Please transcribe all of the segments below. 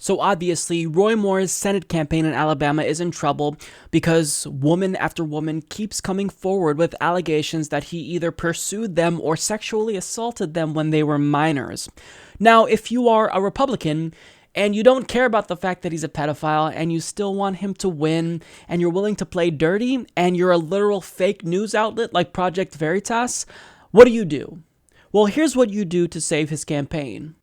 So obviously, Roy Moore's Senate campaign in Alabama is in trouble because woman after woman keeps coming forward with allegations that he either pursued them or sexually assaulted them when they were minors. Now, if you are a Republican and you don't care about the fact that he's a pedophile and you still want him to win and you're willing to play dirty and you're a literal fake news outlet like Project Veritas, what do? Well, here's what you do to save his campaign.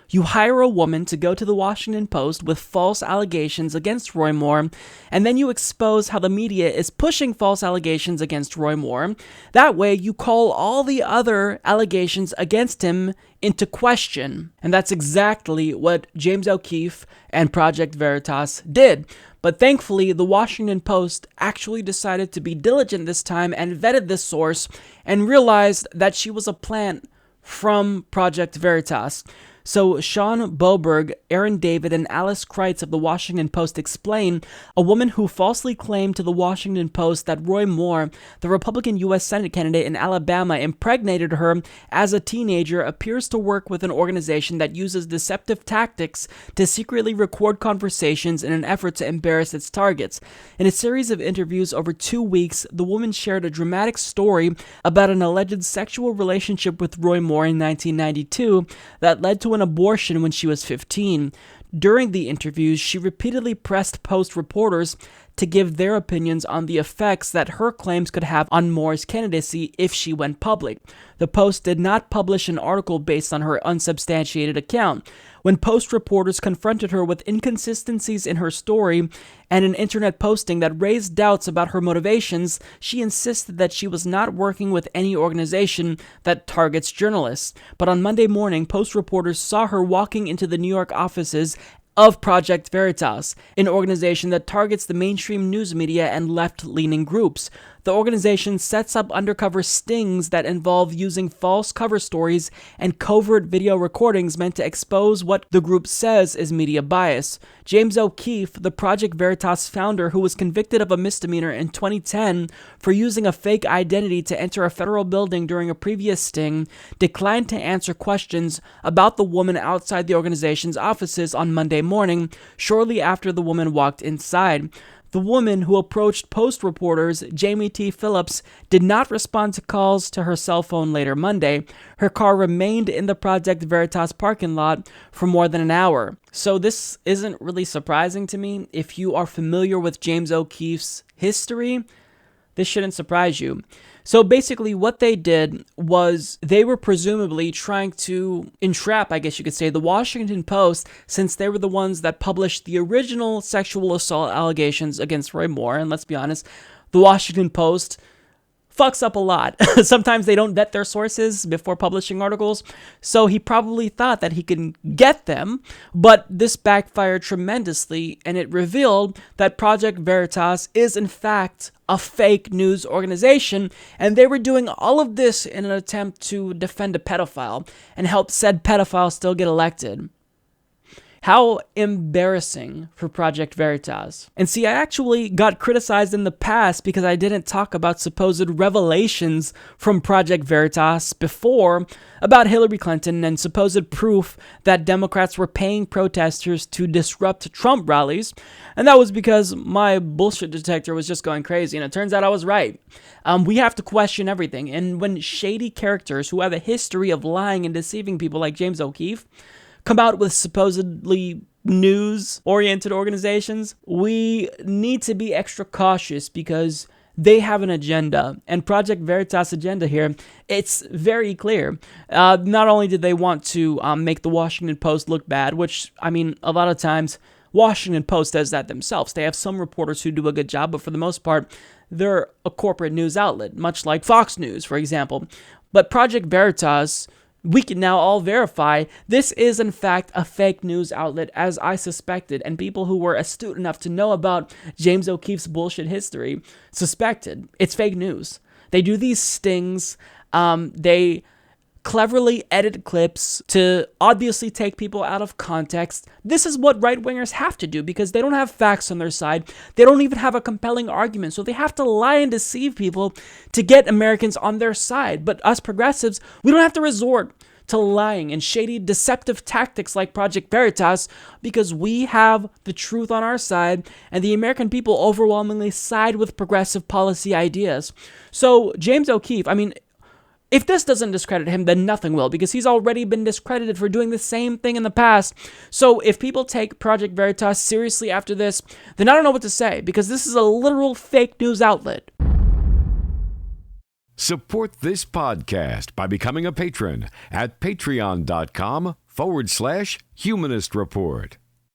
You hire a woman to go to the Washington Post with false allegations against Roy Moore, and then you expose how the media is pushing false allegations against Roy Moore. That way, you call all the other allegations against him into question. And that's exactly what James O'Keefe and Project Veritas did. But thankfully, the Washington Post actually decided to be diligent this time and vetted this source and realized that she was a plant from Project Veritas. So Sean Boberg, Aaron David, and Alice Kreitz of the Washington Post explain a woman who falsely claimed to the Washington Post that Roy Moore, the Republican U.S. Senate candidate in Alabama, impregnated her as a teenager appears to work with an organization that uses deceptive tactics to secretly record conversations in an effort to embarrass its targets. In a series of interviews over 2 weeks, the woman shared a dramatic story about an alleged sexual relationship with Roy Moore in 1992 that led to an abortion when she was 15. During the interviews, she repeatedly pressed Post reporters to give their opinions on the effects that her claims could have on Moore's candidacy if she went public. The Post did not publish an article based on her unsubstantiated account. When Post reporters confronted her with inconsistencies in her story and an internet posting that raised doubts about her motivations, she insisted that she was not working with any organization that targets journalists. But on Monday morning, Post reporters saw her walking into the New York offices of Project Veritas, an organization that targets the mainstream news media and left-leaning groups. The organization sets up undercover stings that involve using false cover stories and covert video recordings meant to expose what the group says is media bias. James O'Keefe, the Project Veritas founder who was convicted of a misdemeanor in 2010 for using a fake identity to enter a federal building during a previous sting, declined to answer questions about the woman outside the organization's offices on Monday morning, shortly after the woman walked inside. The woman who approached Post reporters, Jamie T. Phillips, did not respond to calls to her cell phone later Monday. Her car remained in the Project Veritas parking lot for more than an hour. So this isn't really surprising to me. If you are familiar with James O'Keefe's history, this shouldn't surprise you. So basically what they did was they were presumably trying to entrap, I guess you could say, the Washington Post, since they were the ones that published the original sexual assault allegations against Roy Moore. And let's be honest, the Washington Post fucks up a lot. Sometimes they don't vet their sources before publishing articles, so he probably thought that he could get them, but this backfired tremendously, and it revealed that Project Veritas is in fact a fake news organization, and they were doing all of this in an attempt to defend a pedophile and help said pedophile still get elected. How embarrassing for Project Veritas. And see, I actually got criticized in the past because I didn't talk about supposed revelations from Project Veritas before about Hillary Clinton and supposed proof that Democrats were paying protesters to disrupt Trump rallies. And that was because my bullshit detector was just going crazy, and it turns out I was right. We have to question everything. And when shady characters who have a history of lying and deceiving people like James O'Keefe come out with supposedly news-oriented organizations, we need to be extra cautious because they have an agenda. And Project Veritas' agenda here, it's very clear. Not only did they want to make the Washington Post look bad, which, I mean, a lot of times Washington Post does that themselves. They have some reporters who do a good job, but for the most part, they're a corporate news outlet, much like Fox News, for example. But Project Veritas, we can now all verify this is in fact a fake news outlet, as I suspected, and people who were astute enough to know about James O'Keefe's bullshit history suspected. It's fake news. They do these stings. They cleverly edit clips to obviously take people out of context. This is what right-wingers have to do because they don't have facts on their side. They don't even have a compelling argument, so they have to lie and deceive people to get Americans on their side. But us progressives, we don't have to resort to lying and shady, deceptive tactics like Project Veritas, because we have the truth on our side, and the American people overwhelmingly side with progressive policy ideas. So, James O'Keefe, if this doesn't discredit him, then nothing will, because he's already been discredited for doing the same thing in the past. So if people take Project Veritas seriously after this, then I don't know what to say, because this is a literal fake news outlet. Support this podcast by becoming a patron at patreon.com/Humanist Report.